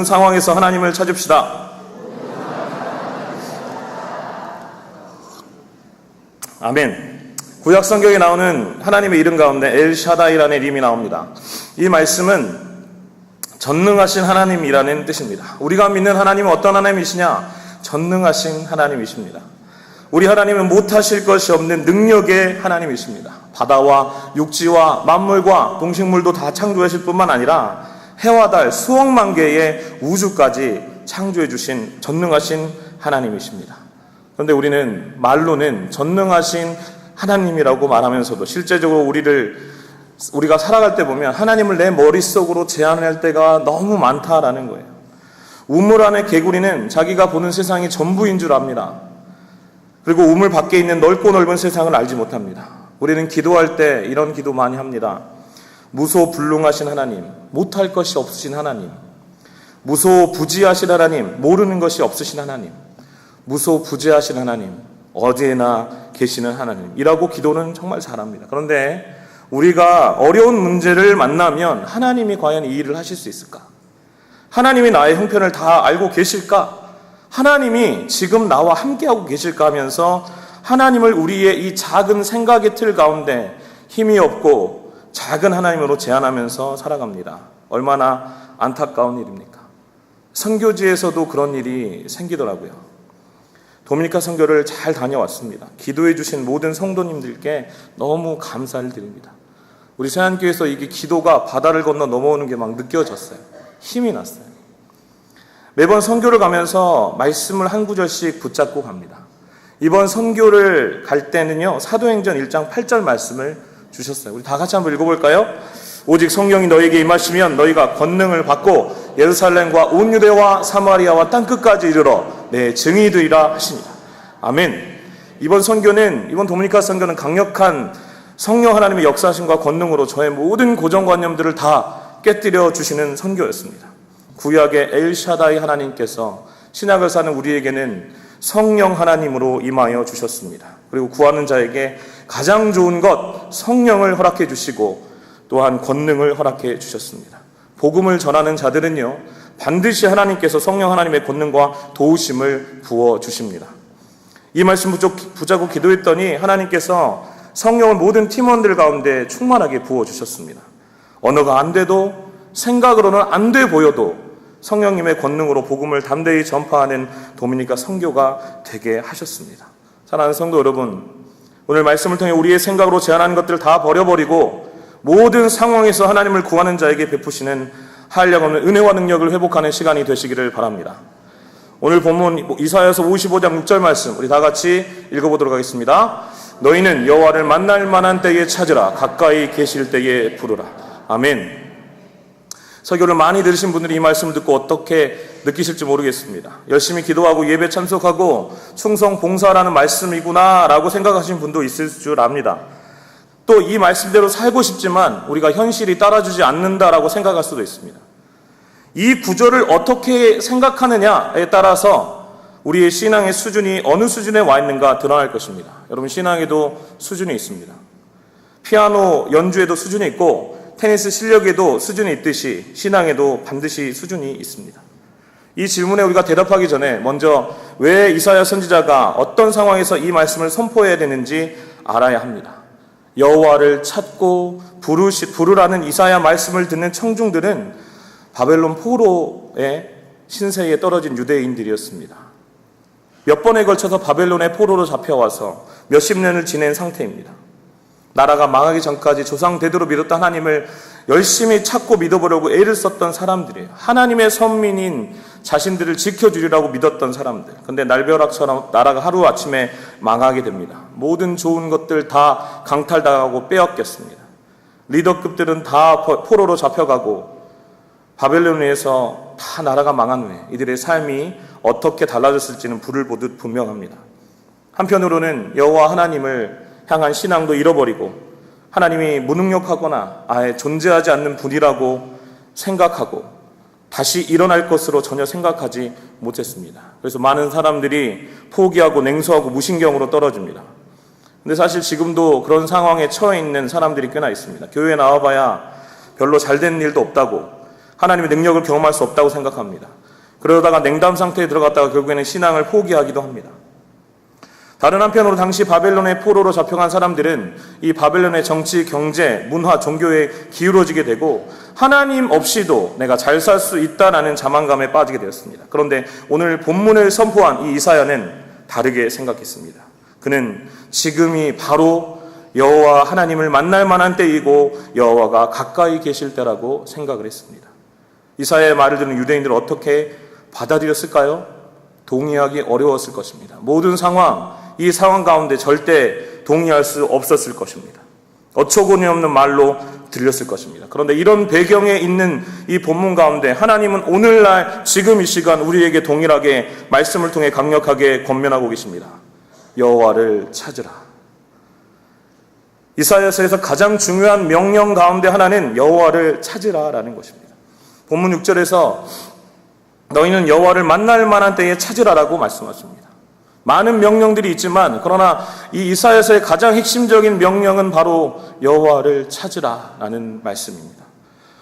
모든 상황에서 하나님을 찾읍시다. 아멘. 구약 성경에 나오는 하나님의 이름 가운데 엘샤다이라는 이름이 나옵니다. 이 말씀은 전능하신 하나님이라는 뜻입니다. 우리가 믿는 하나님은 어떤 하나님이시냐? 전능하신 하나님이십니다. 우리 하나님은 못하실 것이 없는 능력의 하나님이십니다. 바다와 육지와 만물과 동식물도 다 창조하실 뿐만 아니라 해와 달 수억만 개의 우주까지 창조해 주신 전능하신 하나님이십니다. 그런데 우리는 말로는 전능하신 하나님이라고 말하면서도 실제적으로 우리가 살아갈 때 보면 하나님을 내 머릿속으로 제한할 때가 너무 많다라는 거예요. 우물 안의 개구리는 자기가 보는 세상이 전부인 줄 압니다. 그리고 우물 밖에 있는 넓고 넓은 세상을 알지 못합니다. 우리는 기도할 때 이런 기도 많이 합니다. 무소불능하신 하나님, 못할 것이 없으신 하나님, 무소부지하신 하나님, 모르는 것이 없으신 하나님, 무소부지하신 하나님, 어디에나 계시는 하나님이라고 기도는 정말 잘합니다. 그런데 우리가 어려운 문제를 만나면 하나님이 과연 이 일을 하실 수 있을까? 하나님이 나의 형편을 다 알고 계실까? 하나님이 지금 나와 함께하고 계실까 하면서 하나님을 우리의 이 작은 생각의 틀 가운데 힘이 없고 작은 하나님으로 제한하면서 살아갑니다. 얼마나 안타까운 일입니까? 선교지에서도 그런 일이 생기더라고요. 도미니카 선교를 잘 다녀왔습니다. 기도해 주신 모든 성도님들께 너무 감사를 드립니다. 우리 세안교회에서 이게 기도가 바다를 건너 넘어오는 게 막 느껴졌어요. 힘이 났어요. 매번 선교를 가면서 말씀을 한 구절씩 붙잡고 갑니다. 이번 선교를 갈 때는요, 사도행전 1장 8절 말씀을 주셨어요. 우리 다 같이 한번 읽어볼까요? 오직 성령이 너에게 임하시면 너희가 권능을 받고 예루살렘과 온 유대와 사마리아와 땅끝까지 이르러 내 증인이 되리라 하시니라. 아멘. 이번 도미니카 선교는 강력한 성령 하나님의 역사하심과 권능으로 저의 모든 고정관념들을 다 깨뜨려 주시는 선교였습니다. 구약의 엘샤다이 하나님께서 신약을 사는 우리에게는 성령 하나님으로 임하여 주셨습니다. 그리고 구하는 자에게 가장 좋은 것 성령을 허락해 주시고 또한 권능을 허락해 주셨습니다. 복음을 전하는 자들은요, 반드시 하나님께서 성령 하나님의 권능과 도우심을 부어 주십니다. 이 말씀 붙잡고 기도했더니 하나님께서 성령을 모든 팀원들 가운데 충만하게 부어 주셨습니다. 언어가 안 돼도 생각으로는 안 돼 보여도 성령님의 권능으로 복음을 담대히 전파하는 도미니카 선교가 되게 하셨습니다. 사랑하는 성도 여러분, 오늘 말씀을 통해 우리의 생각으로 제한하는 것들을 다 버려버리고 모든 상황에서 하나님을 구하는 자에게 베푸시는 한량없는 은혜와 능력을 회복하는 시간이 되시기를 바랍니다. 오늘 본문 이사야서 55장 6절 말씀 우리 다 같이 읽어보도록 하겠습니다. 너희는 여호와를 만날 만한 때에 찾으라, 가까이 계실 때에 부르라. 아멘. 설교를 많이 들으신 분들이 이 말씀을 듣고 어떻게 느끼실지 모르겠습니다. 열심히 기도하고 예배 참석하고 충성 봉사라는 말씀이구나 라고 생각하신 분도 있을 줄 압니다. 또 이 말씀대로 살고 싶지만 우리가 현실이 따라주지 않는다라고 생각할 수도 있습니다. 이 구절을 어떻게 생각하느냐에 따라서 우리의 신앙의 수준이 어느 수준에 와 있는가 드러날 것입니다. 여러분, 신앙에도 수준이 있습니다. 피아노 연주에도 수준이 있고 테니스 실력에도 수준이 있듯이 신앙에도 반드시 수준이 있습니다. 이 질문에 우리가 대답하기 전에 먼저 왜 이사야 선지자가 어떤 상황에서 이 말씀을 선포해야 되는지 알아야 합니다. 여호와를 찾고 부르라는 이사야 말씀을 듣는 청중들은 바벨론 포로의 신세에 떨어진 유대인들이었습니다. 몇 번에 걸쳐서 바벨론의 포로로 잡혀와서 몇십 년을 지낸 상태입니다. 나라가 망하기 전까지 조상 대대로 믿었던 하나님을 열심히 찾고 믿어보려고 애를 썼던 사람들이에요. 하나님의 선민인 자신들을 지켜주리라고 믿었던 사람들. 근데 날벼락처럼 나라가 하루아침에 망하게 됩니다. 모든 좋은 것들 다 강탈당하고 빼앗겼습니다. 리더급들은 다 포로로 잡혀가고 바벨론에서 다 나라가 망한 후에 이들의 삶이 어떻게 달라졌을지는 불을 보듯 분명합니다. 한편으로는 여호와 하나님을 향한 신앙도 잃어버리고 하나님이 무능력하거나 아예 존재하지 않는 분이라고 생각하고 다시 일어날 것으로 전혀 생각하지 못했습니다. 그래서 많은 사람들이 포기하고 냉소하고 무신경으로 떨어집니다. 근데 사실 지금도 그런 상황에 처해 있는 사람들이 꽤나 있습니다. 교회에 나와봐야 별로 잘된 일도 없다고, 하나님의 능력을 경험할 수 없다고 생각합니다. 그러다가 냉담 상태에 들어갔다가 결국에는 신앙을 포기하기도 합니다. 다른 한편으로 당시 바벨론의 포로로 잡혀간 사람들은 이 바벨론의 정치, 경제, 문화, 종교에 기울어지게 되고 하나님 없이도 내가 잘 살 수 있다라는 자만감에 빠지게 되었습니다. 그런데 오늘 본문을 선포한 이 이사야는 다르게 생각했습니다. 그는 지금이 바로 여호와 하나님을 만날 만한 때이고 여호와가 가까이 계실 때라고 생각을 했습니다. 이사야의 말을 듣는 유대인들은 어떻게 받아들였을까요? 동의하기 어려웠을 것입니다. 모든 상황, 이 상황 가운데 절대 동의할 수 없었을 것입니다. 어처구니 없는 말로 들렸을 것입니다. 그런데 이런 배경에 있는 이 본문 가운데 하나님은 오늘날 지금 이 시간 우리에게 동일하게 말씀을 통해 강력하게 권면하고 계십니다. 여호와를 찾으라. 이사야서에서 가장 중요한 명령 가운데 하나는 여호와를 찾으라라는 것입니다. 본문 6절에서 너희는 여호와를 만날 만한 때에 찾으라라고 말씀하십니다. 많은 명령들이 있지만 그러나 이 이사야서의 가장 핵심적인 명령은 바로 여호와를 찾으라라는 말씀입니다.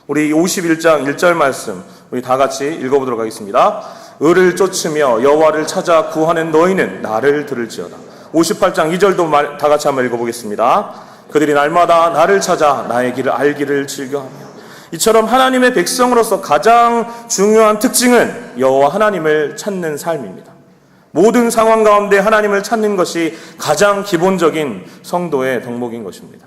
우리 51장 1절 말씀 우리 다 같이 읽어보도록 하겠습니다. 을을 쫓으며 여호와를 찾아 구하는 너희는 나를 들을지어다. 58장 2절도 다 같이 한번 읽어보겠습니다. 그들이 날마다 나를 찾아 나의 길을 알기를 즐겨하며. 이처럼 하나님의 백성으로서 가장 중요한 특징은 여호와 하나님을 찾는 삶입니다. 모든 상황 가운데 하나님을 찾는 것이 가장 기본적인 성도의 덕목인 것입니다.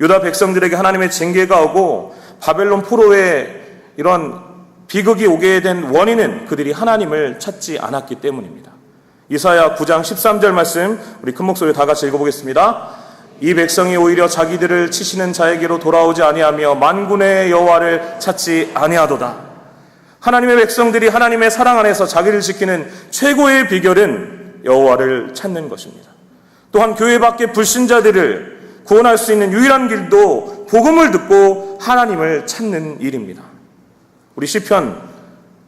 유다 백성들에게 하나님의 징계가 오고 바벨론 포로의 이런 비극이 오게 된 원인은 그들이 하나님을 찾지 않았기 때문입니다. 이사야 9장 13절 말씀 우리 큰 목소리로 다 같이 읽어보겠습니다. 이 백성이 오히려 자기들을 치시는 자에게로 돌아오지 아니하며 만군의 여호와를 찾지 아니하도다. 하나님의 백성들이 하나님의 사랑 안에서 자기를 지키는 최고의 비결은 여호와를 찾는 것입니다. 또한 교회 밖의 불신자들을 구원할 수 있는 유일한 길도 복음을 듣고 하나님을 찾는 일입니다. 우리 시편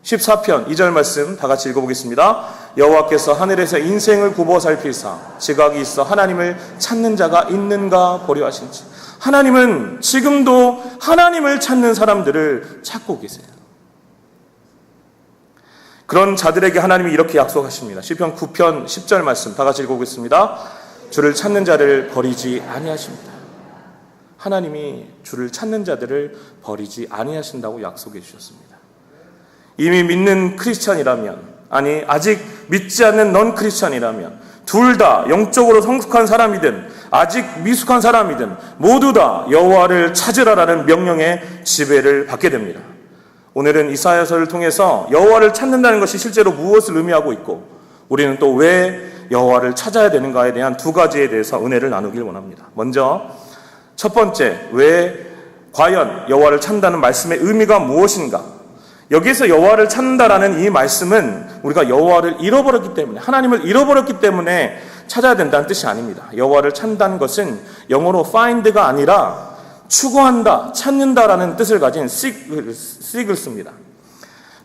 14편 2절 말씀 다 같이 읽어보겠습니다. 여호와께서 하늘에서 인생을 굽어 살필사 지각이 있어 하나님을 찾는 자가 있는가 보려 하신지. 하나님은 지금도 하나님을 찾는 사람들을 찾고 계세요. 그런 자들에게 하나님이 이렇게 약속하십니다. 시편 9편 10절 말씀 다 같이 읽어보겠습니다. 주를 찾는 자를 버리지 아니하십니다. 하나님이 주를 찾는 자들을 버리지 아니하신다고 약속해 주셨습니다. 이미 믿는 크리스찬이라면, 아니 아직 믿지 않는 넌 크리스찬이라면, 둘 다 영적으로 성숙한 사람이든 아직 미숙한 사람이든 모두 다 여호와를 찾으라라는 명령의 지배를 받게 됩니다. 오늘은 이사야서를 통해서 여호와를 찾는다는 것이 실제로 무엇을 의미하고 있고 우리는 또 왜 여호와를 찾아야 되는가에 대한 두 가지에 대해서 은혜를 나누길 원합니다. 먼저 첫 번째, 왜 과연 여호와를 찾는다는 말씀의 의미가 무엇인가? 여기에서 여호와를 찾는다라는 이 말씀은 우리가 여호와를 잃어버렸기 때문에, 하나님을 잃어버렸기 때문에 찾아야 된다는 뜻이 아닙니다. 여호와를 찾는다는 것은 영어로 find가 아니라 추구한다, 찾는다라는 뜻을 가진 seek을 씁니다.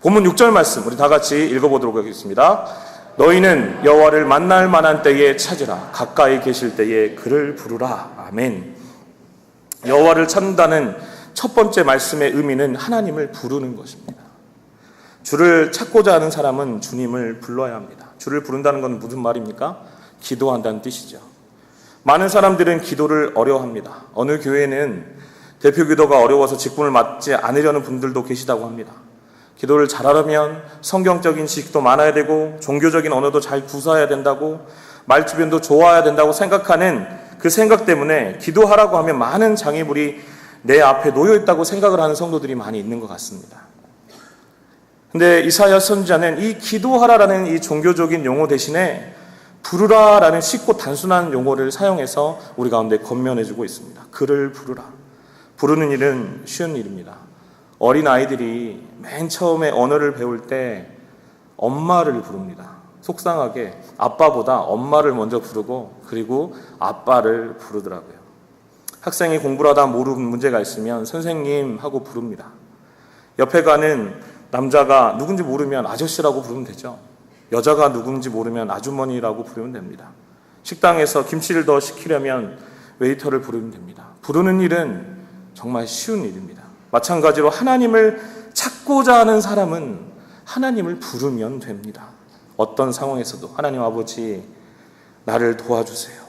본문 6절 말씀 우리 다 같이 읽어보도록 하겠습니다. 너희는 여호와를 만날 만한 때에 찾으라. 가까이 계실 때에 그를 부르라. 아멘. 여호와를 찾는다는 첫 번째 말씀의 의미는 하나님을 부르는 것입니다. 주를 찾고자 하는 사람은 주님을 불러야 합니다. 주를 부른다는 건 무슨 말입니까? 기도한다는 뜻이죠. 많은 사람들은 기도를 어려워합니다. 어느 교회는 대표 기도가 어려워서 직분을 맡지 않으려는 분들도 계시다고 합니다. 기도를 잘하려면 성경적인 지식도 많아야 되고 종교적인 언어도 잘 구사해야 된다고, 말주변도 좋아야 된다고 생각하는 그 생각 때문에 기도하라고 하면 많은 장애물이 내 앞에 놓여 있다고 생각을 하는 성도들이 많이 있는 것 같습니다. 근데 이사야 선지자는 이 기도하라라는 이 종교적인 용어 대신에 부르라라는 쉽고 단순한 용어를 사용해서 우리 가운데 권면해주고 있습니다. 그를 부르라. 부르는 일은 쉬운 일입니다. 어린 아이들이 맨 처음에 언어를 배울 때 엄마를 부릅니다. 속상하게 아빠보다 엄마를 먼저 부르고 그리고 아빠를 부르더라고요. 학생이 공부를 하다 모르는 문제가 있으면 선생님 하고 부릅니다. 옆에 가는 남자가 누군지 모르면 아저씨라고 부르면 되죠. 여자가 누군지 모르면 아주머니라고 부르면 됩니다. 식당에서 김치를 더 시키려면 웨이터를 부르면 됩니다. 부르는 일은 정말 쉬운 일입니다. 마찬가지로 하나님을 찾고자 하는 사람은 하나님을 부르면 됩니다. 어떤 상황에서도 하나님 아버지 나를 도와주세요.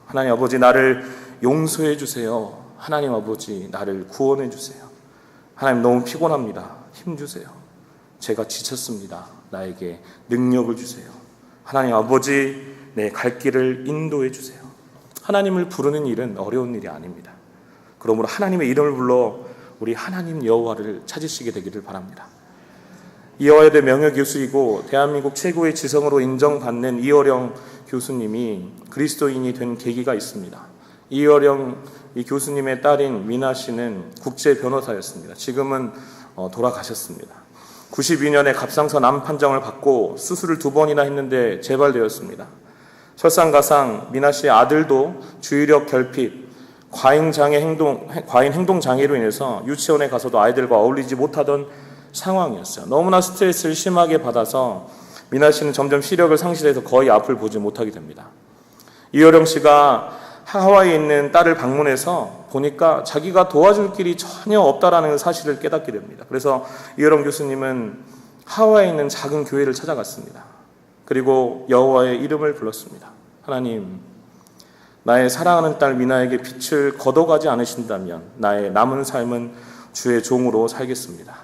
하나님 아버지 나를 용서해 주세요. 하나님 아버지 나를 구원해 주세요. 하나님 너무 피곤합니다. 힘 주세요. 제가 지쳤습니다. 나에게 능력을 주세요. 하나님 아버지 내 갈 길을 인도해 주세요. 하나님을 부르는 일은 어려운 일이 아닙니다. 그러므로 하나님의 이름을 불러 우리 하나님 여호와를 찾으시게 되기를 바랍니다. 이화여대 명예교수이고 대한민국 최고의 지성으로 인정받는 이어령 교수님이 그리스도인이 된 계기가 있습니다. 이어령 이 교수님의 딸인 미나 씨는 국제 변호사였습니다. 지금은 돌아가셨습니다. 92년에 갑상선 암 판정을 받고 수술을 2번이나 했는데 재발되었습니다. 설상가상 미나 씨의 아들도 주의력 결핍, 과잉 행동 장애로 인해서 유치원에 가서도 아이들과 어울리지 못하던 상황이었어요. 너무나 스트레스를 심하게 받아서 미나 씨는 점점 시력을 상실해서 거의 앞을 보지 못하게 됩니다. 이어령 씨가 하와이에 있는 딸을 방문해서 보니까 자기가 도와줄 길이 전혀 없다라는 사실을 깨닫게 됩니다. 그래서 이어령 교수님은 하와이에 있는 작은 교회를 찾아갔습니다. 그리고 여호와의 이름을 불렀습니다. 하나님, 나의 사랑하는 딸 미나에게 빛을 걷어가지 않으신다면 나의 남은 삶은 주의 종으로 살겠습니다.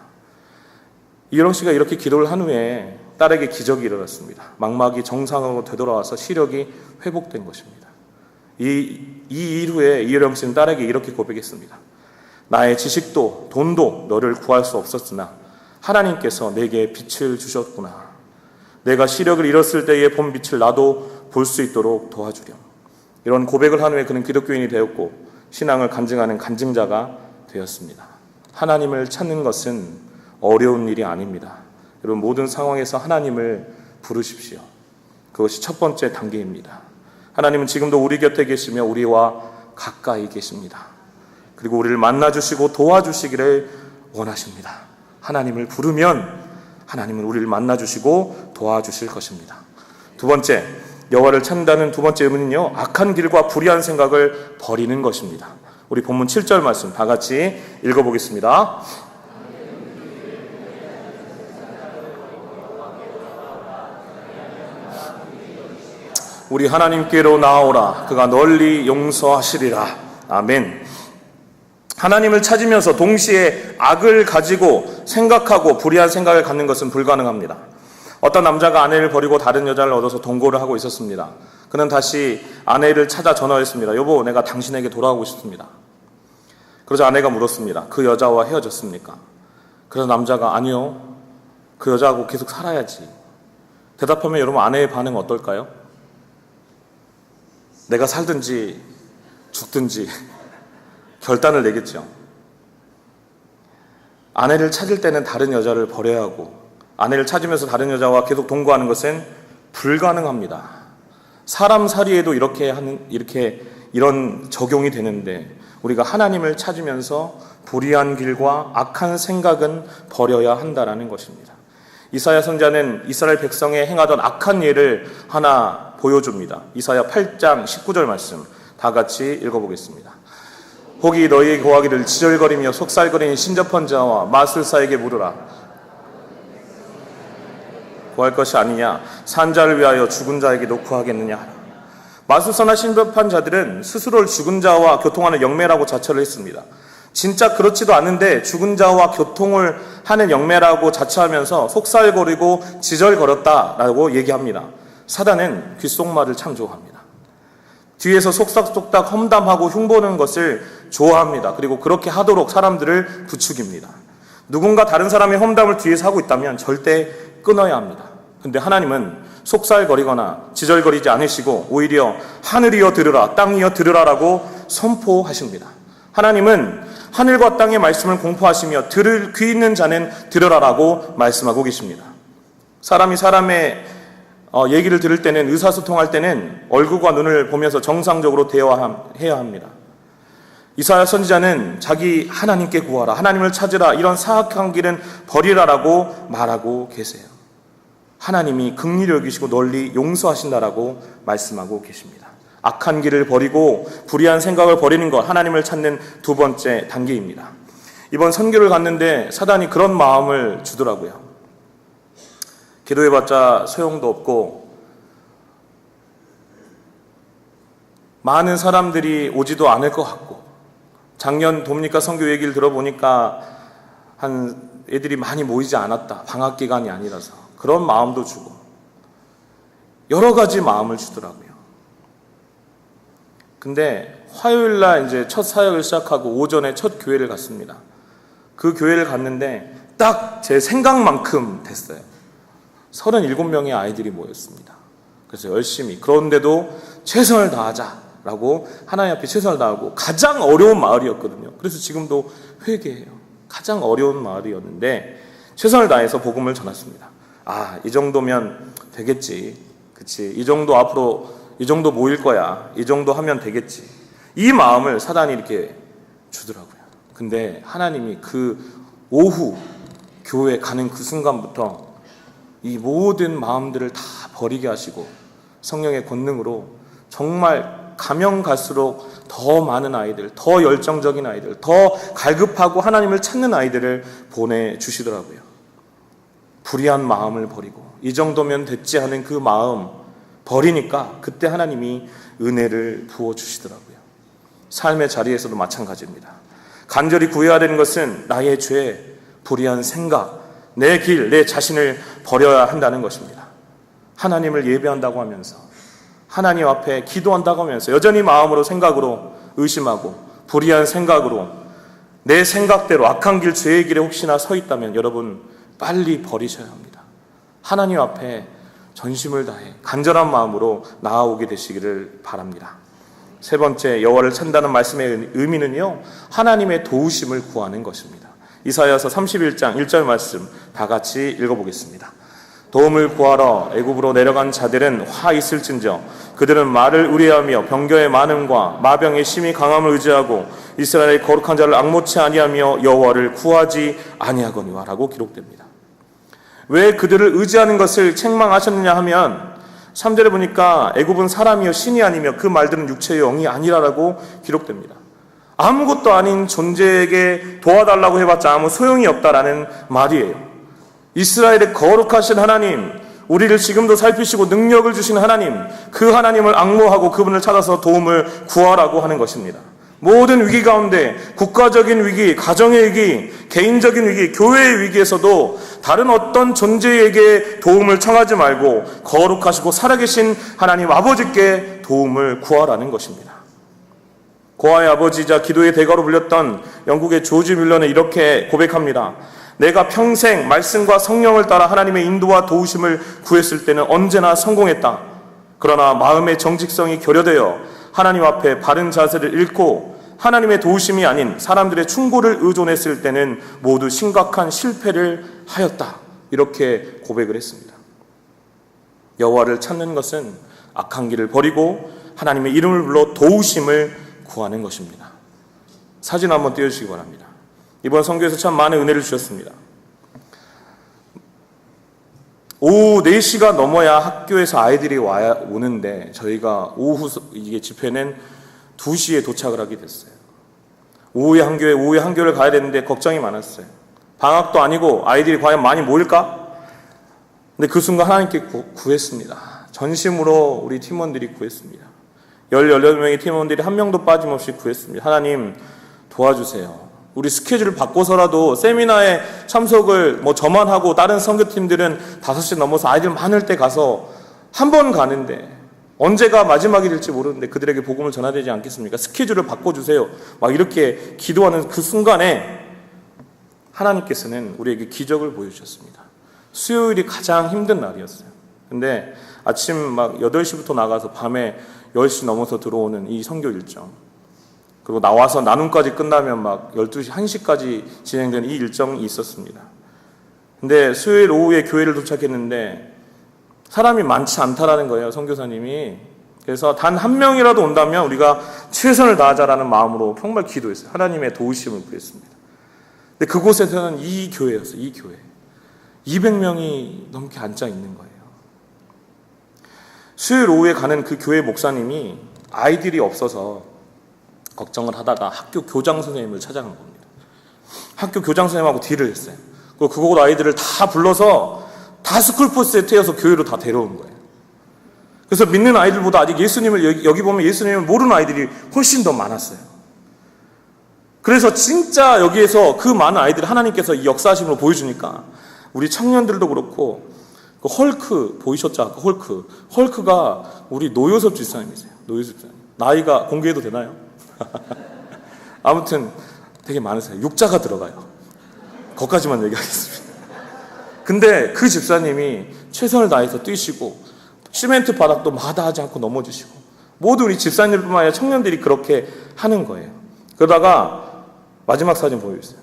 이어령 씨가 이렇게 기도를 한 후에 딸에게 기적이 일어났습니다. 망막이 정상으로 되돌아와서 시력이 회복된 것입니다. 이 이후에 이어령 씨는 딸에게 이렇게 고백했습니다. 나의 지식도 돈도 너를 구할 수 없었으나 하나님께서 내게 빛을 주셨구나. 내가 시력을 잃었을 때의 본 빛을 나도 볼 수 있도록 도와주렴. 이런 고백을 한 후에 그는 기독교인이 되었고 신앙을 간증하는 간증자가 되었습니다. 하나님을 찾는 것은 어려운 일이 아닙니다. 여러분, 모든 상황에서 하나님을 부르십시오. 그것이 첫 번째 단계입니다. 하나님은 지금도 우리 곁에 계시며 우리와 가까이 계십니다. 그리고 우리를 만나주시고 도와주시기를 원하십니다. 하나님을 부르면 하나님은 우리를 만나주시고 도와주실 것입니다. 두 번째, 여호와를 찾는다는 두 번째 의미는요, 악한 길과 불의한 생각을 버리는 것입니다. 우리 본문 7절 말씀 다 같이 읽어보겠습니다. 우리 하나님께로 나아오라. 그가 널리 용서하시리라. 아멘. 하나님을 찾으면서 동시에 악을 가지고 생각하고 불의한 생각을 갖는 것은 불가능합니다. 어떤 남자가 아내를 버리고 다른 여자를 얻어서 동거를 하고 있었습니다. 그는 다시 아내를 찾아 전화했습니다. 여보, 내가 당신에게 돌아오고 싶습니다. 그러자 아내가 물었습니다. 그 여자와 헤어졌습니까? 그래서 남자가 아니요, 그 여자하고 계속 살아야지. 대답하면 여러분, 아내의 반응은 어떨까요? 내가 살든지 죽든지 결단을 내겠죠. 아내를 찾을 때는 다른 여자를 버려야 하고 아내를 찾으면서 다른 여자와 계속 동거하는 것은 불가능합니다. 사람 살이에도 이런 적용이 되는데 우리가 하나님을 찾으면서 불의한 길과 악한 생각은 버려야 한다라는 것입니다. 이사야 선지자는 이스라엘 백성에 행하던 악한 예를 하나 보여줍니다. 이사야 8장 19절 말씀 다 같이 읽어보겠습니다. 혹이 너희에게 고하기를 지절거리며 속살거리는 신접한 자와 마술사에게 물으라. 구할 것이 아니냐? 산 자를 위하여 죽은 자에게 놓고 하겠느냐? 마술사나 신접한 자들은 스스로를 죽은 자와 교통하는 영매라고 자처를 했습니다. 진짜 그렇지도 않은데 죽은 자와 교통을 하는 영매라고 자처하면서 속살거리고 지절거렸다라고 얘기합니다. 사단은 귓속말을 참 좋아합니다. 뒤에서 속삭속삭 험담하고 흉보는 것을 좋아합니다. 그리고 그렇게 하도록 사람들을 부추깁니다. 누군가 다른 사람의 험담을 뒤에서 하고 있다면 절대 끊어야 합니다. 근데 하나님은 속살거리거나 지절거리지 않으시고 오히려 하늘이여 들으라, 땅이여 들으라라고 선포하십니다. 하나님은 하늘과 땅의 말씀을 공포하시며 들을 귀 있는 자는 들으라라고 말씀하고 계십니다. 사람이 사람의 얘기를 들을 때는, 의사소통할 때는 얼굴과 눈을 보면서 정상적으로 대화해야 합니다. 이사야 선지자는 자기 하나님께 구하라, 하나님을 찾으라, 이런 사악한 길은 버리라라고 말하고 계세요. 하나님이 긍휼히 여기시고 널리 용서하신다라고 말씀하고 계십니다. 악한 길을 버리고 불의한 생각을 버리는 것, 하나님을 찾는 두 번째 단계입니다. 이번 선교를 갔는데 사단이 그런 마음을 주더라고요. 기도해봤자 소용도 없고 많은 사람들이 오지도 않을 것 같고, 작년 도미니카 선교 얘기를 들어보니까 애들이 많이 모이지 않았다. 방학 기간이 아니라서. 그런 마음도 주고 여러 가지 마음을 주더라고요. 근데 화요일날 이제 첫 사역을 시작하고 오전에 첫 교회를 갔습니다. 그 교회를 갔는데 딱 제 생각만큼 됐어요. 37명의 아이들이 모였습니다. 그래서 열심히, 그런데도 최선을 다하자라고 하나님 앞에 최선을 다하고, 가장 어려운 마을이었거든요. 그래서 지금도 회개해요. 가장 어려운 마을이었는데 최선을 다해서 복음을 전했습니다. 이 정도면 되겠지. 그치. 이 정도 앞으로 이 정도 모일 거야. 이 정도 하면 되겠지. 이 마음을 사단이 이렇게 주더라고요. 근데 하나님이 그 오후 교회 가는 그 순간부터 이 모든 마음들을 다 버리게 하시고 성령의 권능으로 정말 가면 갈수록 더 많은 아이들, 더 열정적인 아이들, 더 갈급하고 하나님을 찾는 아이들을 보내주시더라고요. 불의한 마음을 버리고 이 정도면 됐지 하는 그 마음 버리니까 그때 하나님이 은혜를 부어주시더라고요. 삶의 자리에서도 마찬가지입니다. 간절히 구해야 되는 것은 나의 죄, 불의한 생각, 내 길, 내 자신을 버려야 한다는 것입니다. 하나님을 예배한다고 하면서, 하나님 앞에 기도한다고 하면서 여전히 마음으로, 생각으로 의심하고 불의한 생각으로 내 생각대로 악한 길, 죄의 길에 혹시나 서 있다면 여러분 빨리 버리셔야 합니다. 하나님 앞에 전심을 다해 간절한 마음으로 나아오게 되시기를 바랍니다. 세 번째, 여호와를 찾는다는 말씀의 의미는요, 하나님의 도우심을 구하는 것입니다. 이사야서 31장 1절 말씀 다 같이 읽어보겠습니다. 도움을 구하러 애굽으로 내려간 자들은 화 있을진저 그들은 말을 의뢰하며 병거의 많음과 마병의 심히 강함을 의지하고 이스라엘의 거룩한 자를 앙모치 아니하며 여호와를 구하지 아니하거니와 라고 기록됩니다. 왜 그들을 의지하는 것을 책망하셨느냐 하면 3절에 보니까 애굽은 사람이요 신이 아니며 그 말들은 육체의 영이 아니라라고 기록됩니다. 아무것도 아닌 존재에게 도와달라고 해봤자 아무 소용이 없다라는 말이에요. 이스라엘의 거룩하신 하나님, 우리를 지금도 살피시고 능력을 주시는 하나님, 그 하나님을 앙모하고 그분을 찾아서 도움을 구하라고 하는 것입니다. 모든 위기 가운데, 국가적인 위기, 가정의 위기, 개인적인 위기, 교회의 위기에서도 다른 어떤 존재에게 도움을 청하지 말고 거룩하시고 살아계신 하나님 아버지께 도움을 구하라는 것입니다. 고아의 아버지이자 기도의 대가로 불렸던 영국의 조지 뮬러는 이렇게 고백합니다. 내가 평생 말씀과 성령을 따라 하나님의 인도와 도우심을 구했을 때는 언제나 성공했다. 그러나 마음의 정직성이 결여되어 하나님 앞에 바른 자세를 잃고 하나님의 도우심이 아닌 사람들의 충고를 의존했을 때는 모두 심각한 실패를 하였다. 이렇게 고백을 했습니다. 여호와를 찾는 것은 악한 길을 버리고 하나님의 이름을 불러 도우심을 구하는 것입니다. 사진 한번 띄워주시기 바랍니다. 이번 선교에서 참 많은 은혜를 주셨습니다. 오후 4시가 넘어야 학교에서 아이들이 오는데 저희가 오후 이게 집회는 2시에 도착을 하게 됐어요. 오후에 한 교회를 가야 되는데 걱정이 많았어요. 방학도 아니고 아이들이 과연 많이 모일까? 근데 그 순간 하나님께 구했습니다. 전심으로 우리 팀원들이 구했습니다. 18명의 팀원들이 한 명도 빠짐없이 구했습니다. 하나님 도와주세요. 우리 스케줄을 바꿔서라도 세미나에 참석을 저만 하고 다른 선교팀들은 5시 넘어서 아이들 많을 때 가서 한 번 가는데 언제가 마지막이 될지 모르는데 그들에게 복음을 전해야 되지 않겠습니까? 스케줄을 바꿔주세요. 막 이렇게 기도하는 그 순간에 하나님께서는 우리에게 기적을 보여주셨습니다. 수요일이 가장 힘든 날이었어요. 근데 아침 막 8시부터 나가서 밤에 10시 넘어서 들어오는 이 선교 일정, 그리고 나와서 나눔까지 끝나면 막 12시, 1시까지 진행되는 이 일정이 있었습니다. 근데 수요일 오후에 교회를 도착했는데 사람이 많지 않다라는 거예요, 선교사님이. 그래서 단 한 명이라도 온다면 우리가 최선을 다하자라는 마음으로 정말 기도했어요. 하나님의 도우심을 구했습니다. 근데 그곳에서는 이 교회였어요, 이 교회. 200명이 넘게 앉아 있는 거예요. 수요일 오후에 가는 그 교회 목사님이 아이들이 없어서 걱정을 하다가 학교 교장 선생님을 찾아간 겁니다. 학교 교장 선생님하고 딜을 했어요. 그리고 그곳 아이들을 다 불러서 다 스쿨버스에 태워서 교회로 다 데려온 거예요. 그래서 믿는 아이들보다 아직 예수님을, 여기 보면 예수님을 모르는 아이들이 훨씬 더 많았어요. 그래서 진짜 여기에서 그 많은 아이들을 하나님께서 이 역사하심으로 보여주니까 우리 청년들도 그렇고, 그 헐크 보이셨죠? 그 헐크가 우리 노효섭 집사님이세요. 노효섭 집사님. 나이가 공개해도 되나요? 아무튼 되게 많으세요. 육자가 들어가요. 거기까지만 얘기하겠습니다. 근데 그 집사님이 최선을 다해서 뛰시고 시멘트 바닥도 마다하지 않고 넘어지시고, 모두 우리 집사님들뿐만 아니라 청년들이 그렇게 하는 거예요. 그러다가 마지막 사진 보여주세요.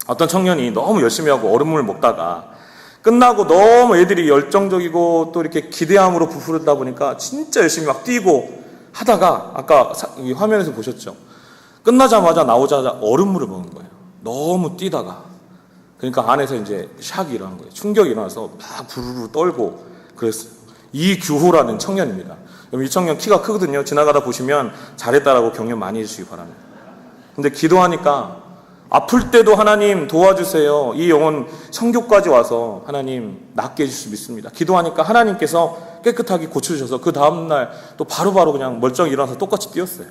어떤 청년이 너무 열심히 하고 얼음물을 먹다가 끝나고 너무 애들이 열정적이고 또 이렇게 기대함으로 부풀다 보니까 진짜 열심히 막 뛰고 하다가 아까 이 화면에서 보셨죠? 끝나자마자 나오자마자 얼음물을 먹은 거예요. 너무 뛰다가. 그러니까 안에서 이제 샥이 일어난 거예요. 충격이 일어나서 막 부르르 떨고 그랬어요. 이규호라는 청년입니다. 이 청년 키가 크거든요. 지나가다 보시면 잘했다라고 격려 많이 해주시기 바랍니다. 근데 기도하니까 아플 때도 하나님 도와주세요. 이 영혼 성교까지 와서 하나님 낫게 해줄 수 믿습니다. 기도하니까 하나님께서 깨끗하게 고쳐주셔서 그 다음날 또 바로바로 그냥 멀쩡히 일어나서 똑같이 뛰었어요.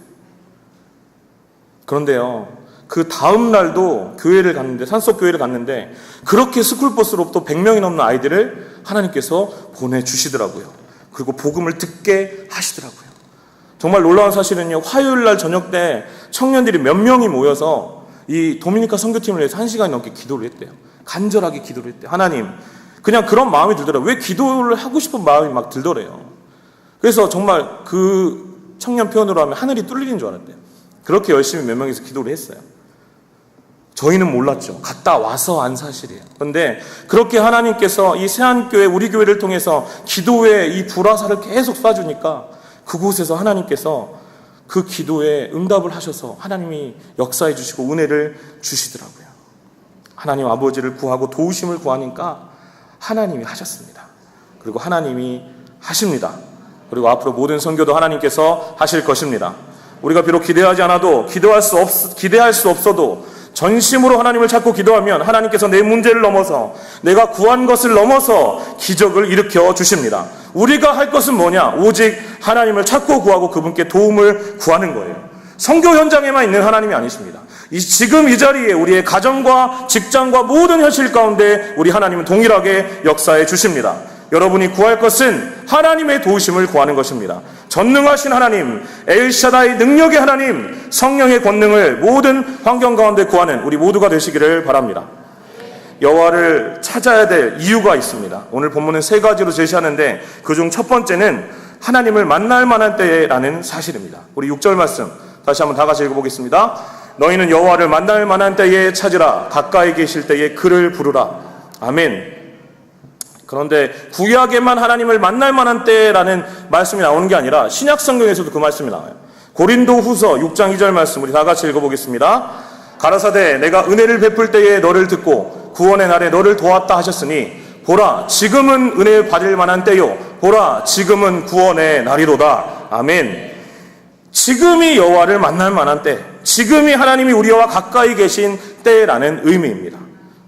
그런데요, 그 다음날도 교회를 갔는데, 산속교회를 갔는데 그렇게 스쿨버스로 또 100명이 넘는 아이들을 하나님께서 보내주시더라고요. 그리고 복음을 듣게 하시더라고요. 정말 놀라운 사실은요, 화요일날 저녁 때 청년들이 몇 명이 모여서 이 도미니카 선교팀을 위해서 1시간 넘게 기도를 했대요. 간절하게 기도를 했대요. 하나님, 그냥 그런 마음이 들더라고요. 왜 기도를 하고 싶은 마음이 막 들더래요. 그래서 정말 그 청년 표현으로 하면 하늘이 뚫리는 줄 알았대요. 그렇게 열심히 몇 명이서 기도를 했어요. 저희는 몰랐죠. 갔다 와서 안 사실이에요. 그런데 그렇게 하나님께서 이 세안교회, 우리 교회를 통해서 기도에 이 불화살을 계속 쏴주니까 그곳에서 하나님께서 그 기도에 응답을 하셔서 하나님이 역사해 주시고 은혜를 주시더라고요. 하나님 아버지를 구하고 도우심을 구하니까 하나님이 하셨습니다. 그리고 하나님이 하십니다. 그리고 앞으로 모든 선교도 하나님께서 하실 것입니다. 우리가 비록 기대하지 않아도, 기대할 수 없어도 전심으로 하나님을 찾고 기도하면 하나님께서 내 문제를 넘어서, 내가 구한 것을 넘어서 기적을 일으켜 주십니다. 우리가 할 것은 뭐냐? 오직 하나님을 찾고 구하고 그분께 도움을 구하는 거예요. 선교 현장에만 있는 하나님이 아니십니다. 지금 이 자리에 우리의 가정과 직장과 모든 현실 가운데 우리 하나님은 동일하게 역사해 주십니다. 여러분이 구할 것은 하나님의 도우심을 구하는 것입니다. 전능하신 하나님, 엘샤다이 능력의 하나님, 성령의 권능을 모든 환경 가운데 구하는 우리 모두가 되시기를 바랍니다. 여호와를 찾아야 될 이유가 있습니다. 오늘 본문은 3가지로 제시하는데 그중 첫 번째는 하나님을 만날 만한 때라는 사실입니다. 우리 6절 말씀 다시 한번 다 같이 읽어보겠습니다. 너희는 여호와를 만날 만한 때에 찾으라. 가까이 계실 때에 그를 부르라. 아멘. 그런데 구약에만 하나님을 만날 만한 때라는 말씀이 나오는 게 아니라 신약 성경에서도 그 말씀이 나와요. 고린도 후서 6장 2절 말씀 우리 다 같이 읽어보겠습니다. 가라사대 내가 은혜를 베풀 때에 너를 듣고 구원의 날에 너를 도왔다 하셨으니 보라 지금은 은혜 받을 만한 때요 보라 지금은 구원의 날이로다. 아멘. 지금이 여호와를 만날 만한 때, 지금이 하나님이 우리와 가까이 계신 때라는 의미입니다.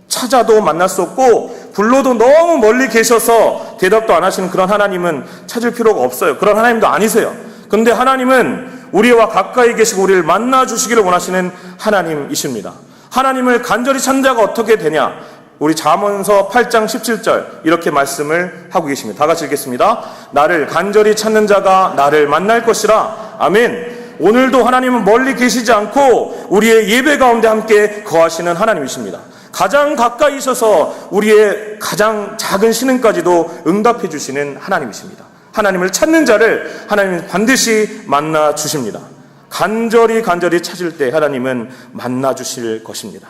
찾아도 만날 수 없고 불러도 너무 멀리 계셔서 대답도 안 하시는 그런 하나님은 찾을 필요가 없어요. 그런 하나님도 아니세요. 그런데 하나님은 우리와 가까이 계시고 우리를 만나주시기를 원하시는 하나님이십니다. 하나님을 간절히 찾는 자가 어떻게 되냐? 우리 잠언서 8장 17절 이렇게 말씀을 하고 계십니다. 다 같이 읽겠습니다. 나를 간절히 찾는 자가 나를 만날 것이라. 아멘. 오늘도 하나님은 멀리 계시지 않고 우리의 예배 가운데 함께 거하시는 하나님이십니다. 가장 가까이 있어서 우리의 가장 작은 신음까지도 응답해 주시는 하나님이십니다. 하나님을 찾는 자를 하나님은 반드시 만나 주십니다. 간절히 찾을 때 하나님은 만나 주실 것입니다.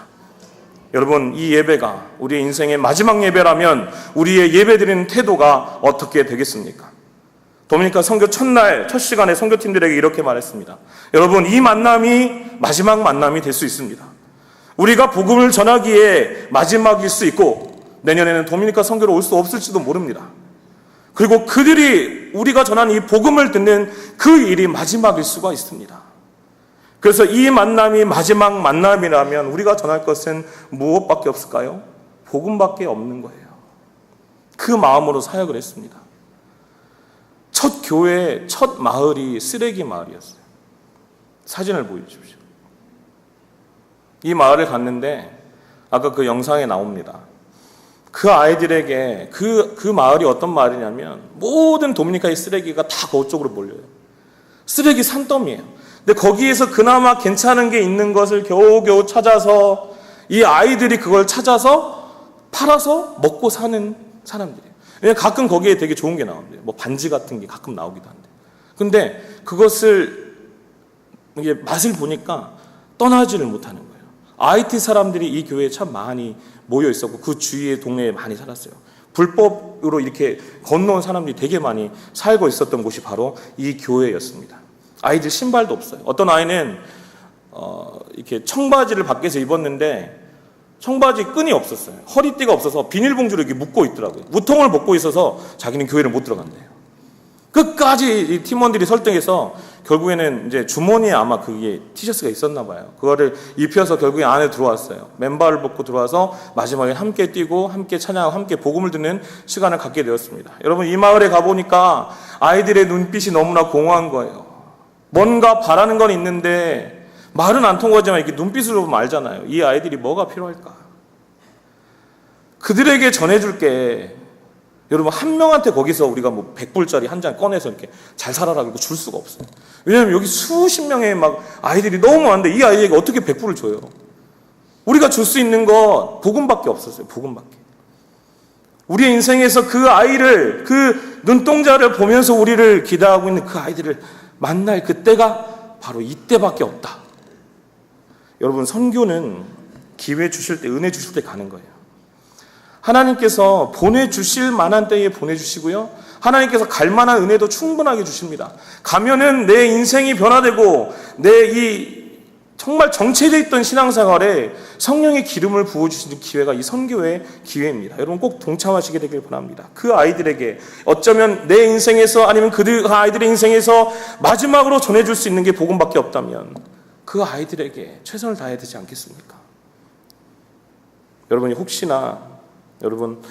여러분, 이 예배가 우리의 인생의 마지막 예배라면 우리의 예배드리는 태도가 어떻게 되겠습니까? 도미니카 선교 첫날 첫 시간에 선교팀들에게 이렇게 말했습니다. 여러분, 이 만남이 마지막 만남이 될 수 있습니다. 우리가 복음을 전하기에 마지막일 수 있고 내년에는 도미니카 선교로 올 수 없을지도 모릅니다. 그리고 그들이 우리가 전하는 이 복음을 듣는 그 일이 마지막일 수가 있습니다. 그래서 이 만남이 마지막 만남이라면 우리가 전할 것은 무엇밖에 없을까요? 복음밖에 없는 거예요. 그 마음으로 사역을 했습니다. 첫 교회, 첫 마을이 쓰레기 마을이었어요. 사진을 보여주십시오. 이 마을을 갔는데 아까 그 영상에 나옵니다. 그 아이들에게 그 마을이 어떤 마을이냐면 모든 도미니카의 쓰레기가 다 그쪽으로 몰려요. 쓰레기 산더미예요. 근데 거기에서 그나마 괜찮은 게 있는 것을 겨우겨우 찾아서 이 아이들이 그걸 찾아서 팔아서 먹고 사는 사람들이에요. 왜냐하면 가끔 거기에 되게 좋은 게 나온대요. 뭐 반지 같은 게 가끔 나오기도 한데. 근데 그것을 이게 맛을 보니까 떠나지를 못하는 거예요. IT 사람들이 이 교회에 참 많이 모여 있었고 그 주위의 동네에 많이 살았어요. 불법으로 이렇게 건너온 사람들이 되게 많이 살고 있었던 곳이 바로 이 교회였습니다. 아이들 신발도 없어요. 어떤 아이는 이렇게 청바지를 밖에서 입었는데 청바지 끈이 없었어요. 허리띠가 없어서 비닐봉지로 이렇게 묶고 있더라고요. 우통을 벗고 있어서 자기는 교회를 못 들어간대요. 끝까지 이 팀원들이 설득해서 결국에는 이제 주머니에 아마 그게 티셔츠가 있었나 봐요. 그거를 입혀서 결국에 안에 들어왔어요. 맨발을 벗고 들어와서 마지막에 함께 뛰고 함께 찬양하고 함께 복음을 듣는 시간을 갖게 되었습니다. 여러분 이 마을에 가보니까 아이들의 눈빛이 너무나 공허한 거예요. 뭔가 바라는 건 있는데 말은 안 통하지만 이렇게 눈빛으로 보면 알잖아요. 이 아이들이 뭐가 필요할까? 그들에게 전해줄 게 여러분 한 명한테 거기서 우리가 뭐 100불짜리 한 장 꺼내서 이렇게 잘 살아라고 줄 수가 없어요. 왜냐하면 여기 수십 명의 막 아이들이 너무 많은데 이 아이에게 어떻게 100불을 줘요? 우리가 줄 수 있는 거 복음밖에 없었어요. 복음밖에. 우리의 인생에서 그 아이를 그 눈동자를 보면서 우리를 기다하고 있는 그 아이들을 만날 그때가 바로 이때밖에 없다. 여러분 선교는 기회 주실 때 은혜 주실 때 가는 거예요. 하나님께서 보내주실 만한 때에 보내주시고요. 하나님께서 갈 만한 은혜도 충분하게 주십니다. 가면은 내 인생이 변화되고 내 이 정말 정체되어 있던 신앙생활에 성령의 기름을 부어주시는 기회가 이 선교의 기회입니다. 여러분 꼭 동참하시게 되길 바랍니다. 그 아이들에게 어쩌면 내 인생에서 아니면 그 아이들의 인생에서 마지막으로 전해줄 수 있는 게 복음밖에 없다면 그 아이들에게 최선을 다해야 되지 않겠습니까? 여러분이 혹시나 여러분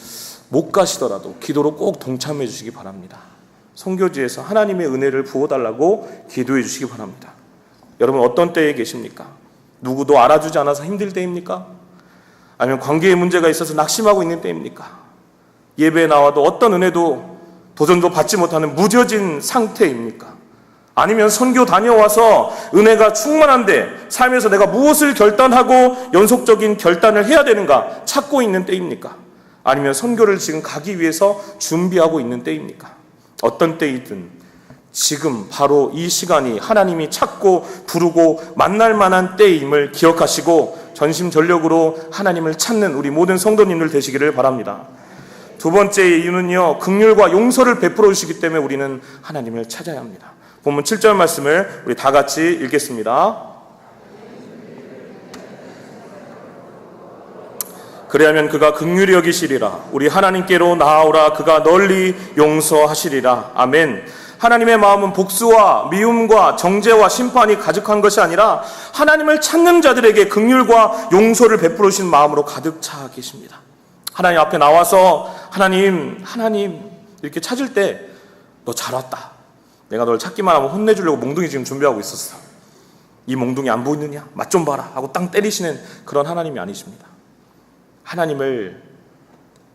못 가시더라도 기도로 꼭 동참해 주시기 바랍니다. 선교지에서 하나님의 은혜를 부어달라고 기도해 주시기 바랍니다. 여러분 어떤 때에 계십니까? 누구도 알아주지 않아서 힘들 때입니까? 아니면 관계에 문제가 있어서 낙심하고 있는 때입니까? 예배에 나와도 어떤 은혜도 도전도 받지 못하는 무뎌진 상태입니까? 아니면 선교 다녀와서 은혜가 충만한데 삶에서 내가 무엇을 결단하고 연속적인 결단을 해야 되는가 찾고 있는 때입니까? 아니면 선교를 지금 가기 위해서 준비하고 있는 때입니까? 어떤 때이든 지금 바로 이 시간이 하나님이 찾고 부르고 만날 만한 때임을 기억하시고 전심전력으로 하나님을 찾는 우리 모든 성도님들 되시기를 바랍니다. 두 번째 이유는요, 긍휼과 용서를 베풀어 주시기 때문에 우리는 하나님을 찾아야 합니다. 본문 7절 말씀을 우리 다 같이 읽겠습니다. 그리하면 그가 긍휼히 여기시리라. 우리 하나님께로 나아오라. 그가 널리 용서하시리라. 아멘. 하나님의 마음은 복수와 미움과 정죄와 심판이 가득한 것이 아니라 하나님을 찾는 자들에게 긍휼과 용서를 베풀어 주신 마음으로 가득 차 계십니다. 하나님 앞에 나와서 하나님 이렇게 찾을 때 너 잘 왔다. 내가 널 찾기만 하면 혼내주려고 몽둥이 지금 준비하고 있었어. 이 몽둥이 안 보이느냐? 맛 좀 봐라 하고 땅 때리시는 그런 하나님이 아니십니다. 하나님을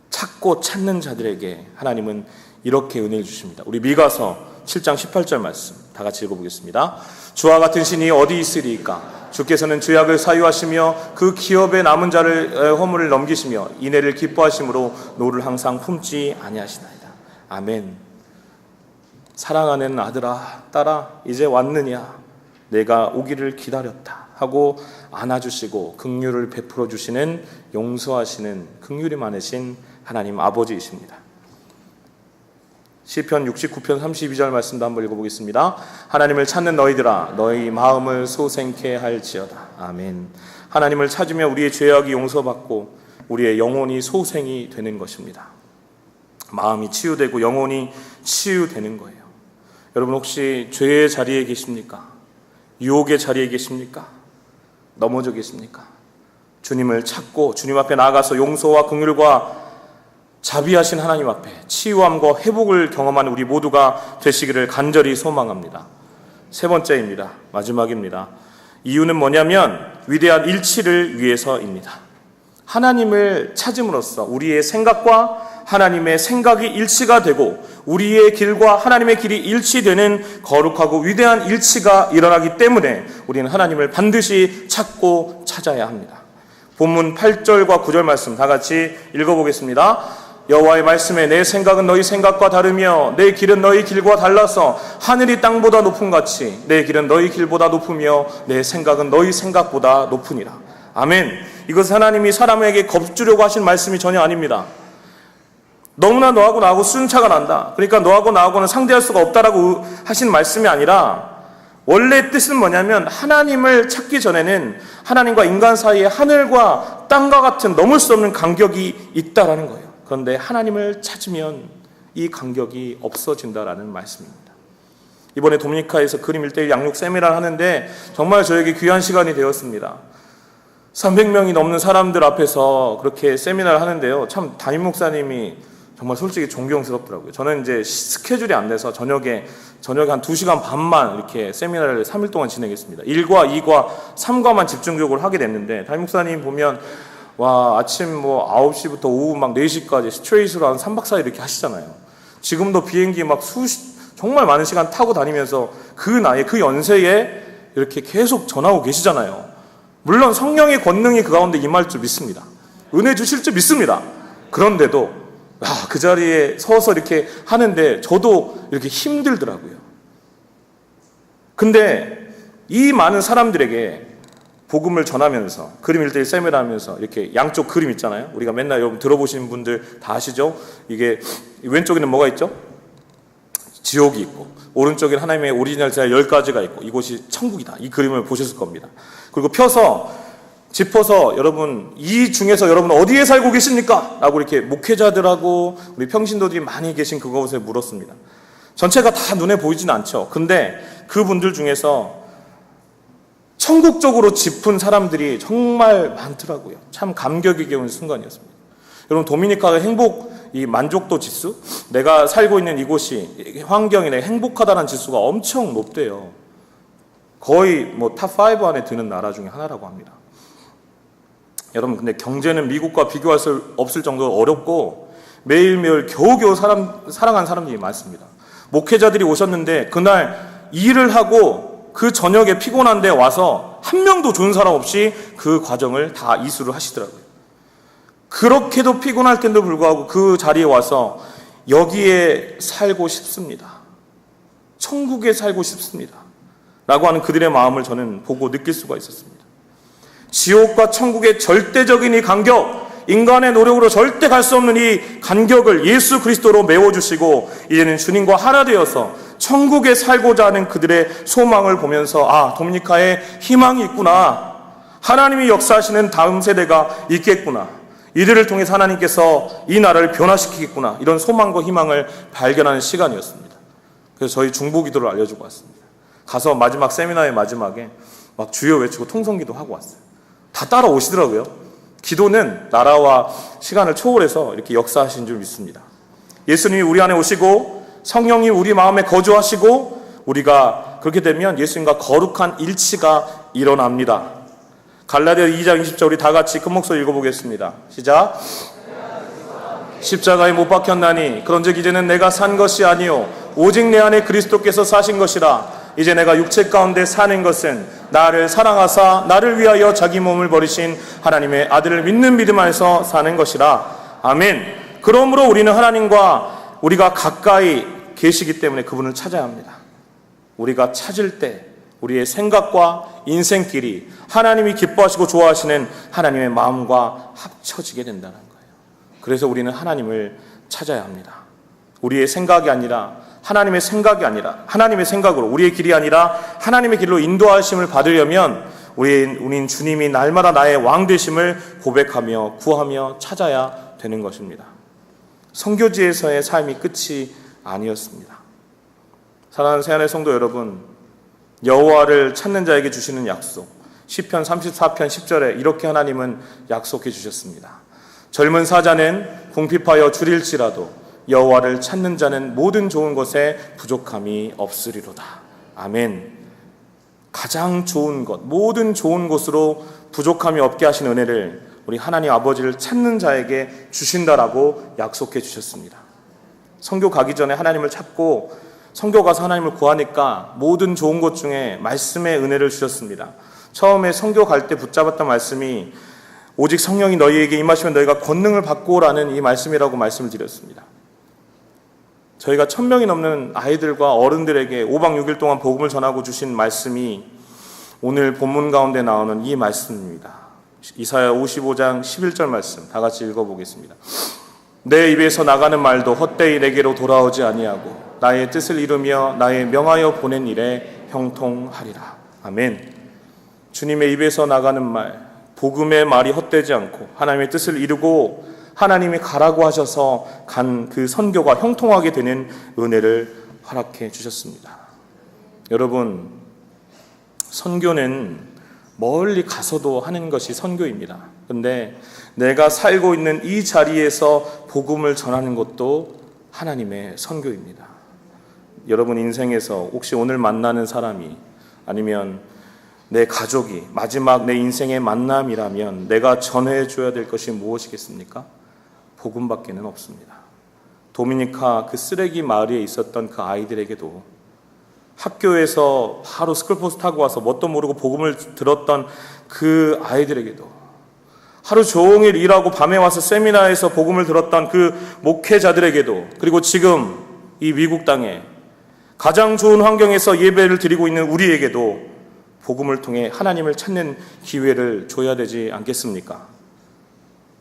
찾고 찾는 자들에게 하나님은 이렇게 은혜를 주십니다. 우리 미가서 7장 18절 말씀 다 같이 읽어보겠습니다. 주와 같은 신이 어디 있으리이까? 주께서는 죄악을 사유하시며 그 기업에 남은 자를 허물을 넘기시며 인애를 기뻐하심으로 노를 항상 품지 아니하시나이다. 아멘. 사랑하는 아들아 딸아 이제 왔느냐? 내가 오기를 기다렸다 하고 안아주시고 긍휼을 베풀어 주시는 용서하시는 긍휼이 많으신 하나님 아버지이십니다. 시편 69편 32절 말씀도 한번 읽어보겠습니다. 하나님을 찾는 너희들아 너희 마음을 소생케 할지어다. 아멘. 하나님을 찾으며 우리의 죄악이 용서받고 우리의 영혼이 소생이 되는 것입니다. 마음이 치유되고 영혼이 치유되는 거예요. 여러분 혹시 죄의 자리에 계십니까? 유혹의 자리에 계십니까? 넘어져 계십니까? 주님을 찾고 주님 앞에 나아가서 용서와 긍휼과 자비하신 하나님 앞에 치유함과 회복을 경험하는 우리 모두가 되시기를 간절히 소망합니다. 세 번째입니다. 마지막입니다. 이유는 뭐냐면 위대한 일치를 위해서입니다. 하나님을 찾음으로써 우리의 생각과 하나님의 생각이 일치가 되고 우리의 길과 하나님의 길이 일치되는 거룩하고 위대한 일치가 일어나기 때문에 우리는 하나님을 반드시 찾고 찾아야 합니다. 본문 8절과 9절 말씀 다 같이 읽어보겠습니다. 여호와의 말씀에 내 생각은 너희 생각과 다르며 내 길은 너희 길과 달라서 하늘이 땅보다 높음 같이 내 길은 너희 길보다 높으며 내 생각은 너희 생각보다 높으니라. 아멘. 이것은 하나님이 사람에게 겁주려고 하신 말씀이 전혀 아닙니다. 너무나 너하고 나하고 순차가 난다, 그러니까 너하고 나하고는 상대할 수가 없다라고 하신 말씀이 아니라 원래 뜻은 뭐냐면 하나님을 찾기 전에는 하나님과 인간 사이에 하늘과 땅과 같은 넘을 수 없는 간격이 있다라는 거예요. 그런데 하나님을 찾으면 이 간격이 없어진다라는 말씀입니다. 이번에 도미니카에서 그림 1:1 양육 세미나를 하는데 정말 저에게 귀한 시간이 되었습니다. 300명이 넘는 사람들 앞에서 그렇게 세미나를 하는데요, 참 담임 목사님이 정말 솔직히 존경스럽더라고요. 저는 이제 스케줄이 안 돼서 저녁에 한 2시간 반만 이렇게 세미나를 3일 동안 진행했습니다. 1과 2과 3과만 집중적으로 하게 됐는데, 담임 목사님 보면 와, 아침 9시부터 오후 4시까지 스트레이트로 한 3박 4일 이렇게 하시잖아요. 지금도 비행기 정말 많은 시간 타고 다니면서 그 나이에, 그 연세에 이렇게 계속 전하고 계시잖아요. 물론 성령의 권능이 그 가운데 임할 줄 믿습니다. 은혜 주실 줄 믿습니다. 그런데도 그 자리에 서서 이렇게 하는데 저도 이렇게 힘들더라고요. 근데 이 많은 사람들에게 복음을 전하면서 그림 1:1 세미나 하면서 이렇게 양쪽 그림 있잖아요. 우리가 맨날 여러분 들어보시는 분들 다 아시죠? 이게 왼쪽에는 뭐가 있죠? 지옥이 있고 오른쪽에는 하나님의 오리지널 제자 10가지가 있고 이곳이 천국이다. 이 그림을 보셨을 겁니다. 그리고 짚어서 여러분 이 중에서 여러분 어디에 살고 계십니까? 라고 이렇게 목회자들하고 우리 평신도들이 많이 계신 그곳에 물었습니다. 전체가 다 눈에 보이지는 않죠. 근데 그분들 중에서 천국 쪽으로 짚은 사람들이 정말 많더라고요. 참 감격이 온 순간이었습니다. 여러분 도미니카가 이 만족도 지수, 내가 살고 있는 이곳이 환경이나 행복하다는 지수가 엄청 높대요. 거의 탑5 안에 드는 나라 중에 하나라고 합니다. 여러분 근데 경제는 미국과 비교할 수 없을 정도로 어렵고 매일매일 겨우겨우 사랑하는 사람들이 많습니다. 목회자들이 오셨는데 그날 일을 하고 그 저녁에 피곤한데 와서 한 명도 좋은 사람 없이 그 과정을 다 이수를 하시더라고요. 그렇게도 피곤할 텐데도 불구하고 그 자리에 와서 여기에 살고 싶습니다, 천국에 살고 싶습니다 라고 하는 그들의 마음을 저는 보고 느낄 수가 있었습니다. 지옥과 천국의 절대적인 이 간격, 인간의 노력으로 절대 갈 수 없는 이 간격을 예수 그리스도로 메워주시고 이제는 주님과 하나 되어서 천국에 살고자 하는 그들의 소망을 보면서 도미니카에 희망이 있구나, 하나님이 역사하시는 다음 세대가 있겠구나, 이들을 통해서 하나님께서 이 나라를 변화시키겠구나, 이런 소망과 희망을 발견하는 시간이었습니다. 그래서 저희 중보기도를 알려주고 왔습니다. 가서 마지막 세미나의 마지막에 막 주여 외치고 통성기도 하고 왔어요. 다 따라오시더라고요. 기도는 나라와 시간을 초월해서 이렇게 역사하신 줄 믿습니다. 예수님이 우리 안에 오시고 성령이 우리 마음에 거주하시고 우리가 그렇게 되면 예수님과 거룩한 일치가 일어납니다. 갈라디아 2장 20절 우리 다 같이 큰 목소리 읽어보겠습니다. 시작. 십자가에 못 박혔나니 그런즉 이제는 내가 산 것이 아니요 오직 내 안에 그리스도께서 사신 것이라. 이제 내가 육체 가운데 사는 것은 나를 사랑하사 나를 위하여 자기 몸을 버리신 하나님의 아들을 믿는 믿음 안에서 사는 것이라. 아멘. 그러므로 우리는 하나님과 우리가 가까이 계시기 때문에 그분을 찾아야 합니다. 우리가 찾을 때 우리의 생각과 인생길이 하나님이 기뻐하시고 좋아하시는 하나님의 마음과 합쳐지게 된다는 거예요. 그래서 우리는 하나님을 찾아야 합니다. 우리의 생각이 아니라 하나님의 생각이 아니라 하나님의 생각으로, 우리의 길이 아니라 하나님의 길로 인도하심을 받으려면 우리는 주님이 날마다 나의 왕 되심을 고백하며 구하며 찾아야 되는 것입니다. 선교지에서의 삶이 끝이 아니었습니다. 사랑하는 새하늘 성도 여러분, 여호와를 찾는 자에게 주시는 약속. 시편 34편 10절에 이렇게 하나님은 약속해 주셨습니다. 젊은 사자는 궁핍하여 줄일지라도 여호와를 찾는 자는 모든 좋은 것에 부족함이 없으리로다. 아멘. 가장 좋은 것, 모든 좋은 것으로 부족함이 없게 하신 은혜를 우리 하나님 아버지를 찾는 자에게 주신다라고 약속해 주셨습니다. 선교 가기 전에 하나님을 찾고 선교 가서 하나님을 구하니까 모든 좋은 것 중에 말씀의 은혜를 주셨습니다. 처음에 선교 갈 때 붙잡았던 말씀이 오직 성령이 너희에게 임하시면 너희가 권능을 받고라는 이 말씀이라고 말씀을 드렸습니다. 저희가 1000명이 넘는 아이들과 어른들에게 5박 6일 동안 복음을 전하고 주신 말씀이 오늘 본문 가운데 나오는 이 말씀입니다. 이사야 55장 11절 말씀 다 같이 읽어보겠습니다. 내 입에서 나가는 말도 헛되이 내게로 돌아오지 아니하고 나의 뜻을 이루며 나의 명하여 보낸 일에 형통하리라. 아멘. 주님의 입에서 나가는 말, 복음의 말이 헛되지 않고 하나님의 뜻을 이루고 하나님이 가라고 하셔서 간 그 선교가 형통하게 되는 은혜를 허락해 주셨습니다. 여러분, 선교는 멀리 가서도 하는 것이 선교입니다. 그런데 내가 살고 있는 이 자리에서 복음을 전하는 것도 하나님의 선교입니다. 여러분 인생에서 혹시 오늘 만나는 사람이 아니면 내 가족이 마지막 내 인생의 만남이라면 내가 전해줘야 될 것이 무엇이겠습니까? 복음밖에는 없습니다. 도미니카 그 쓰레기 마을에 있었던 그 아이들에게도 학교에서 바로 스쿨버스 타고 와서 뭣도 모르고 복음을 들었던 그 아이들에게도 하루 종일 일하고 밤에 와서 세미나에서 복음을 들었던 그 목회자들에게도 그리고 지금 이 미국 땅에 가장 좋은 환경에서 예배를 드리고 있는 우리에게도 복음을 통해 하나님을 찾는 기회를 줘야 되지 않겠습니까?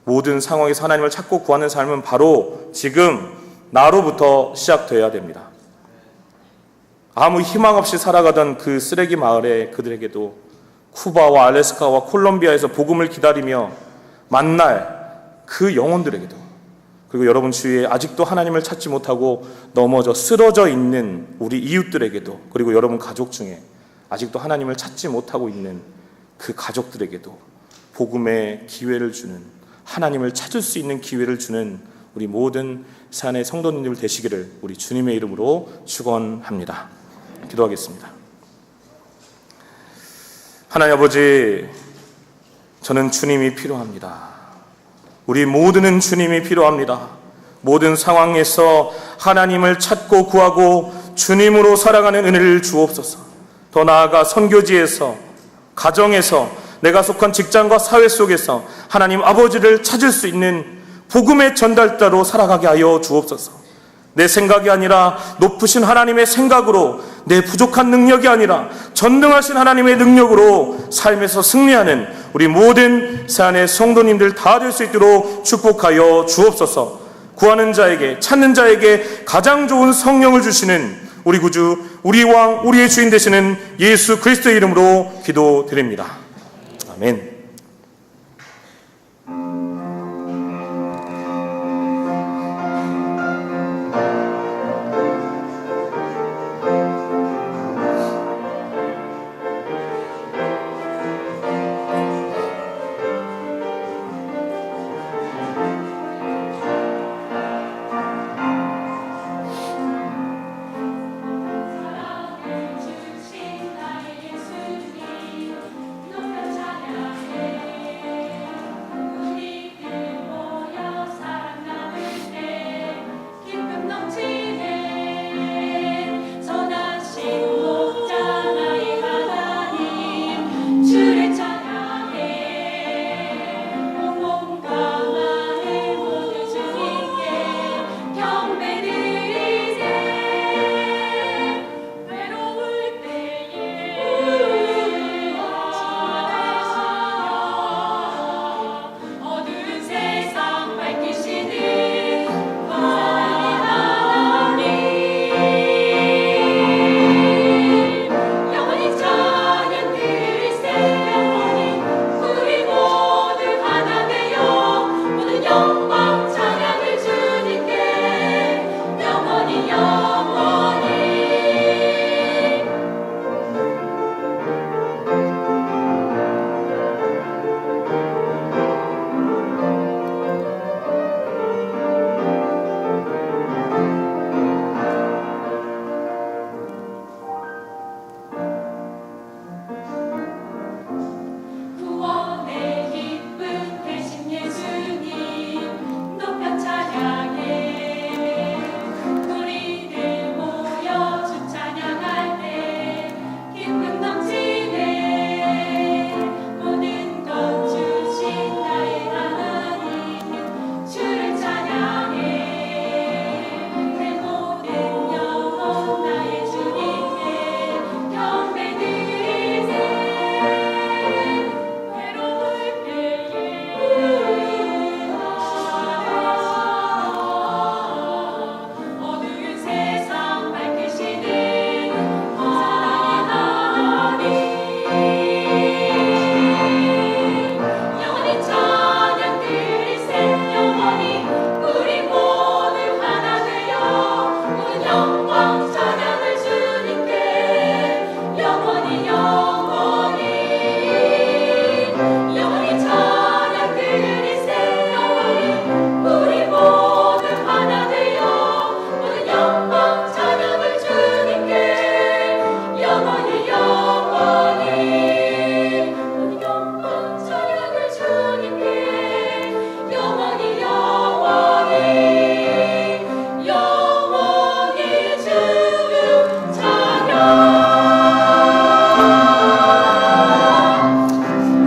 모든 상황에서 하나님을 찾고 구하는 삶은 바로 지금 나로부터 시작되어야 됩니다. 아무 희망 없이 살아가던 그 쓰레기 마을의 그들에게도 쿠바와 알래스카와 콜롬비아에서 복음을 기다리며 만날 그 영혼들에게도 그리고 여러분 주위에 아직도 하나님을 찾지 못하고 넘어져 쓰러져 있는 우리 이웃들에게도 그리고 여러분 가족 중에 아직도 하나님을 찾지 못하고 있는 그 가족들에게도 복음의 기회를 주는 하나님을 찾을 수 있는 기회를 주는 우리 모든 산의 성도님들 되시기를 우리 주님의 이름으로 축원합니다. 기도하겠습니다. 하나님 아버지, 저는 주님이 필요합니다. 우리 모두는 주님이 필요합니다. 모든 상황에서 하나님을 찾고 구하고 주님으로 살아가는 은혜를 주옵소서. 더 나아가 선교지에서, 가정에서, 내가 속한 직장과 사회 속에서 하나님 아버지를 찾을 수 있는 복음의 전달자로 살아가게 하여 주옵소서. 내 생각이 아니라 높으신 하나님의 생각으로, 내 부족한 능력이 아니라 전능하신 하나님의 능력으로 삶에서 승리하는 우리 모든 새안의 성도님들 다 될 수 있도록 축복하여 주옵소서. 구하는 자에게, 찾는 자에게 가장 좋은 성령을 주시는 우리 구주, 우리 왕, 우리의 주인 되시는 예수 그리스도의 이름으로 기도드립니다. 아멘.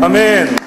아멘.